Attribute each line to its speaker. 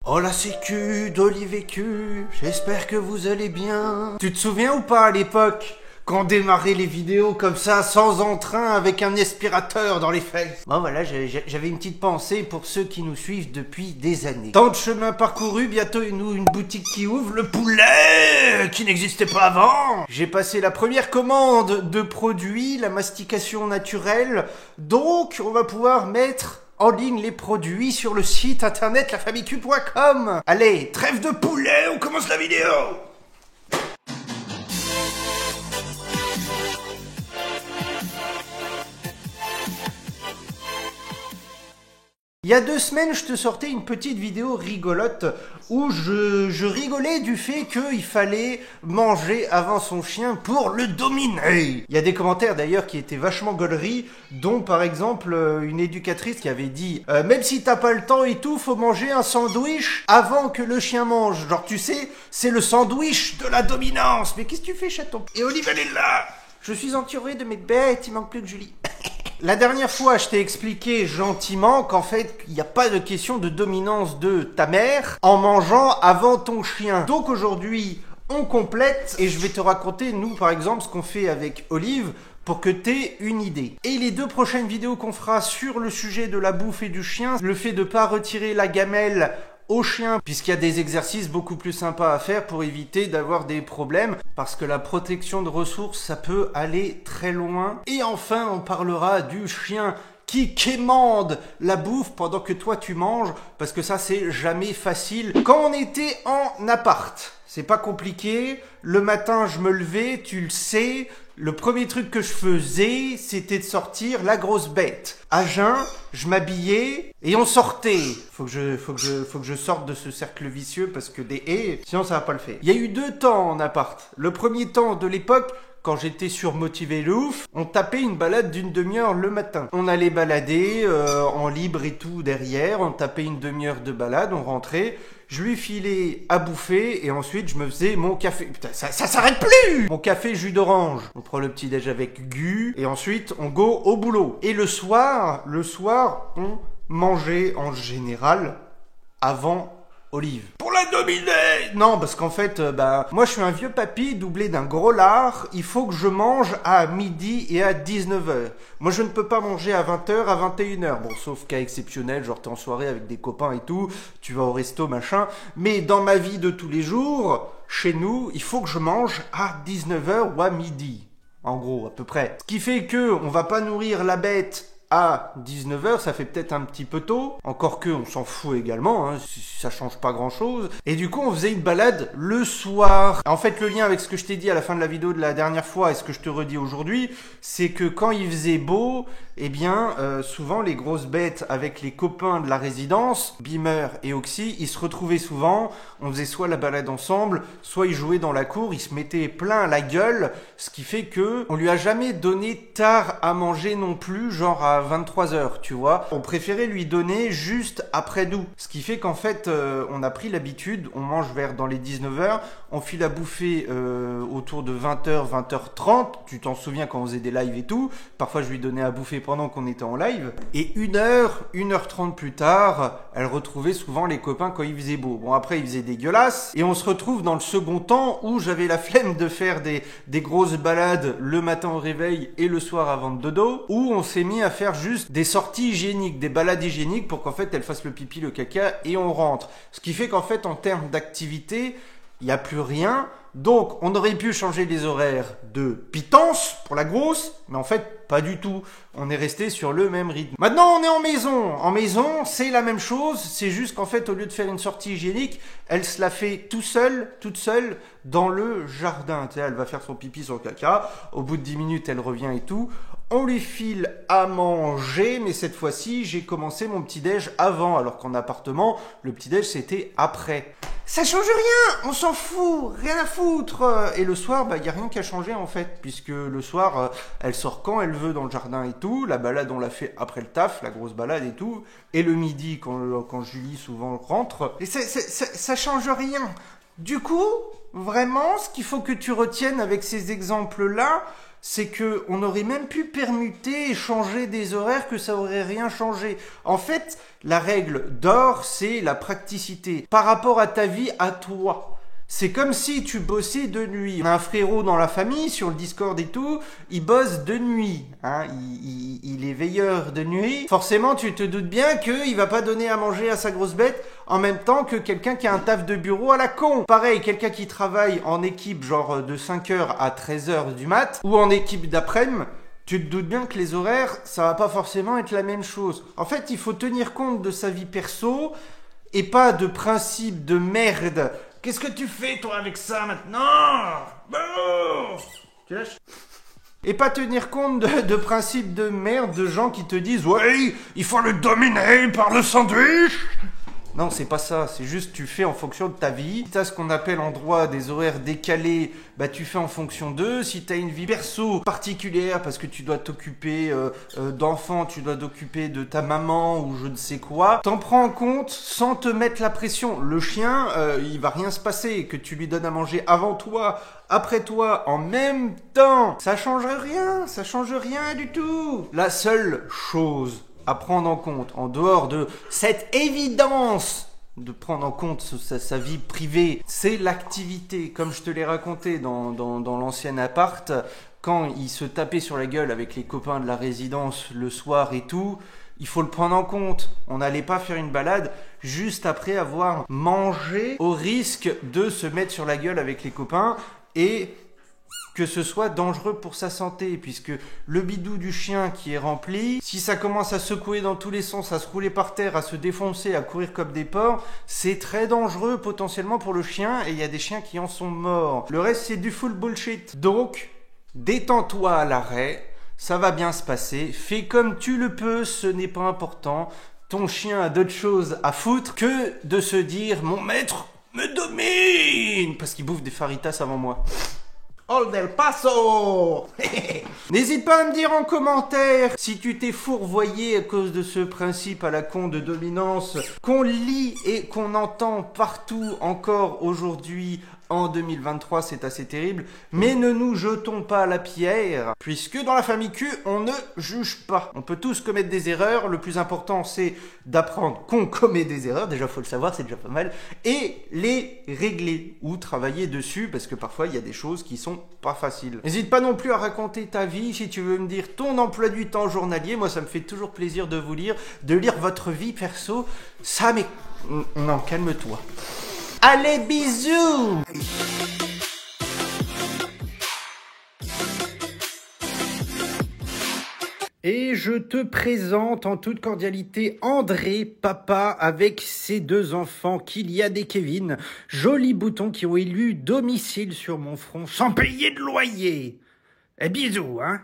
Speaker 1: Oh la sécu d'Olive et Q, j'espère que vous allez bien. Tu te souviens ou pas à l'époque quand on démarrait les vidéos comme ça, sans entrain, avec un aspirateur dans les fesses? Bon voilà, j'avais une petite pensée pour ceux qui nous suivent depuis des années. Tant de chemin parcouru, bientôt une boutique qui ouvre, le poulet qui n'existait pas avant. J'ai passé la première commande de produits, la mastication naturelle, donc on va pouvoir mettre en ligne les produits sur le site internet lafamilleq.com. Allez, trêve de poulet, on commence la vidéo. Il y a 2 semaines, je te sortais une petite vidéo rigolote où je rigolais du fait qu'il fallait manger avant son chien pour le dominer. Il y a des commentaires d'ailleurs qui étaient vachement gauleries, dont par exemple une éducatrice qui avait dit même si t'as pas le temps et tout, faut manger un sandwich avant que le chien mange. Genre tu sais, c'est le sandwich de la dominance. Mais qu'est-ce que tu fais, chaton? Et Olive, elle est là. Je suis entouré de mes bêtes, il manque plus que Julie. La dernière fois, je t'ai expliqué gentiment qu'en fait, il n'y a pas de question de dominance de ta mère en mangeant avant ton chien. Donc aujourd'hui, on complète et je vais te raconter, nous, par exemple, ce qu'on fait avec Olive pour que t'aies une idée. Et les 2 prochaines vidéos qu'on fera sur le sujet de la bouffe et du chien, le fait de pas retirer la gamelle au chien, puisqu'il y a des exercices beaucoup plus sympas à faire pour éviter d'avoir des problèmes, parce que la protection de ressources, ça peut aller très loin. Et enfin, on parlera du chien qui quémande la bouffe pendant que toi tu manges, parce que ça c'est jamais facile. Quand on était en appart, c'est pas compliqué, le matin je me levais, tu le sais, le premier truc que je faisais, c'était de sortir la grosse bête. À jeun, je m'habillais et on sortait. Faut que je sorte de ce cercle vicieux parce que des haies, sinon ça va pas le faire. Il y a eu 2 temps en appart. Le premier temps de l'époque, quand j'étais surmotivé le ouf, on tapait une balade d'une demi-heure le matin. On allait balader en libre et tout derrière, on tapait une demi-heure de balade, on rentrait, je lui filais à bouffer et ensuite je me faisais mon café. Putain, ça s'arrête plus! Mon café jus d'orange. On prend le petit déj avec Gu et ensuite on go au boulot. Et le soir, on mangeait en général avant Olive. Pour la dominer! Non, parce qu'en fait, moi je suis un vieux papy doublé d'un gros lard, il faut que je mange à midi et à 19h. Moi je ne peux pas manger à 20h, à 21h. Bon, sauf cas exceptionnel, genre t'es en soirée avec des copains et tout, tu vas au resto, machin. Mais dans ma vie de tous les jours, chez nous, il faut que je mange à 19h ou à midi. En gros, à peu près. Ce qui fait que on va pas nourrir la bête à 19h, ça fait peut-être un petit peu tôt, encore que on s'en fout également, hein, ça change pas grand chose. Et du coup on faisait une balade le soir. En fait le lien avec ce que je t'ai dit à la fin de la vidéo de la dernière fois et ce que je te redis aujourd'hui, c'est que quand il faisait beau, eh bien souvent les grosses bêtes avec les copains de la résidence, Beamer et Oxy, ils se retrouvaient souvent, on faisait soit la balade ensemble, soit ils jouaient dans la cour, ils se mettaient plein la gueule, ce qui fait que on lui a jamais donné tard à manger non plus, genre à 23h, tu vois. On préférait lui donner juste après nous. Ce qui fait qu'en fait, on a pris l'habitude, on mange vers dans les 19h, on file à bouffer autour de 20h, 20h30. Tu t'en souviens quand on faisait des lives et tout. Parfois, je lui donnais à bouffer pendant qu'on était en live. Et 1h, 1h30 plus tard, elle retrouvait souvent les copains quand il faisait beau. Bon, après, il faisait dégueulasse. Et on se retrouve dans le second temps où j'avais la flemme de faire des grosses balades le matin au réveil et le soir avant de dodo, où on s'est mis à faire juste des sorties hygiéniques, des balades hygiéniques pour qu'en fait elle fasse le pipi, le caca et on rentre. Ce qui fait qu'en fait en termes d'activité, il n'y a plus rien. Donc on aurait pu changer les horaires de pitance pour la grosse, mais en fait pas du tout. On est resté sur le même rythme. Maintenant on est en maison. En maison c'est la même chose, c'est juste qu'en fait au lieu de faire une sortie hygiénique, elle se la fait toute seule dans le jardin. Tu sais, elle va faire son pipi, son caca, au bout de 10 minutes elle revient et tout. On lui file à manger, mais cette fois-ci, j'ai commencé mon petit-déj avant, alors qu'en appartement, le petit-déj, c'était après. Ça change rien, on s'en fout, rien à foutre. Et le soir, y a rien qu'à changer en fait, puisque le soir, elle sort quand elle veut dans le jardin et tout. La balade, on l'a fait après le taf, la grosse balade et tout. Et le midi, quand Julie souvent rentre. Et ça change rien. Du coup, vraiment, ce qu'il faut que tu retiennes avec ces exemples-là, c'est que on aurait même pu permuter et changer des horaires que ça aurait rien changé. En fait, la règle d'or, c'est la praticité par rapport à ta vie, à toi. C'est comme si tu bossais de nuit. On a un frérot dans la famille, sur le Discord et tout, il bosse de nuit. Hein, il est veilleur de nuit. Forcément, tu te doutes bien qu'il va pas donner à manger à sa grosse bête en même temps que quelqu'un qui a un taf de bureau à la con. Pareil, quelqu'un qui travaille en équipe genre de 5h à 13h du mat, ou en équipe d'après-midi, tu te doutes bien que les horaires, ça va pas forcément être la même chose. En fait, il faut tenir compte de sa vie perso et pas de principes de merde. Qu'est-ce que tu fais, toi, avec ça, maintenant? Bon, tu lâches? Et pas tenir compte de principes de merde de gens qui te disent « Ouais, il faut le dominer par le sandwich !» Non, c'est pas ça. C'est juste tu fais en fonction de ta vie. Si t'as ce qu'on appelle en droit des horaires décalés, bah tu fais en fonction d'eux. Si t'as une vie perso particulière parce que tu dois t'occuper d'enfants, tu dois t'occuper de ta maman ou je ne sais quoi, t'en prends en compte sans te mettre la pression. Le chien, il va rien se passer. Que tu lui donnes à manger avant toi, après toi, en même temps, ça change rien du tout. La seule chose à prendre en compte, en dehors de cette évidence de prendre en compte sa vie privée, c'est l'activité. Comme je te l'ai raconté dans l'ancien appart, quand il se tapait sur la gueule avec les copains de la résidence le soir et tout, il faut le prendre en compte. On n'allait pas faire une balade juste après avoir mangé au risque de se mettre sur la gueule avec les copains et que ce soit dangereux pour sa santé, puisque le bidou du chien qui est rempli, si ça commence à secouer dans tous les sens, à se rouler par terre, à se défoncer, à courir comme des porcs, c'est très dangereux potentiellement pour le chien, et il y a des chiens qui en sont morts. Le reste, c'est du full bullshit. Donc, détends-toi à l'arrêt, ça va bien se passer, fais comme tu le peux, ce n'est pas important. Ton chien a d'autres choses à foutre que de se dire « Mon maître me domine !» parce qu'il bouffe des faritas avant moi. All del Paso. N'hésite pas à me dire en commentaire si tu t'es fourvoyé à cause de ce principe à la con de dominance qu'on lit et qu'on entend partout encore aujourd'hui en 2023, c'est assez terrible. Mais ne nous jetons pas la pierre, puisque dans la famille Q, on ne juge pas. On peut tous commettre des erreurs, le plus important c'est d'apprendre qu'on commet des erreurs, déjà faut le savoir, c'est déjà pas mal, et les régler ou travailler dessus, parce que parfois il y a des choses qui sont pas faciles. N'hésite pas non plus à raconter ta vie, si tu veux me dire ton emploi du temps journalier, moi ça me fait toujours plaisir de vous lire, de lire votre vie perso, ça mais... Non, calme-toi. Allez, bisous! Et je te présente en toute cordialité André, papa, avec ses deux enfants, Kylian et Kevin, jolis boutons qui ont élu domicile sur mon front sans payer de loyer. Et bisous, hein!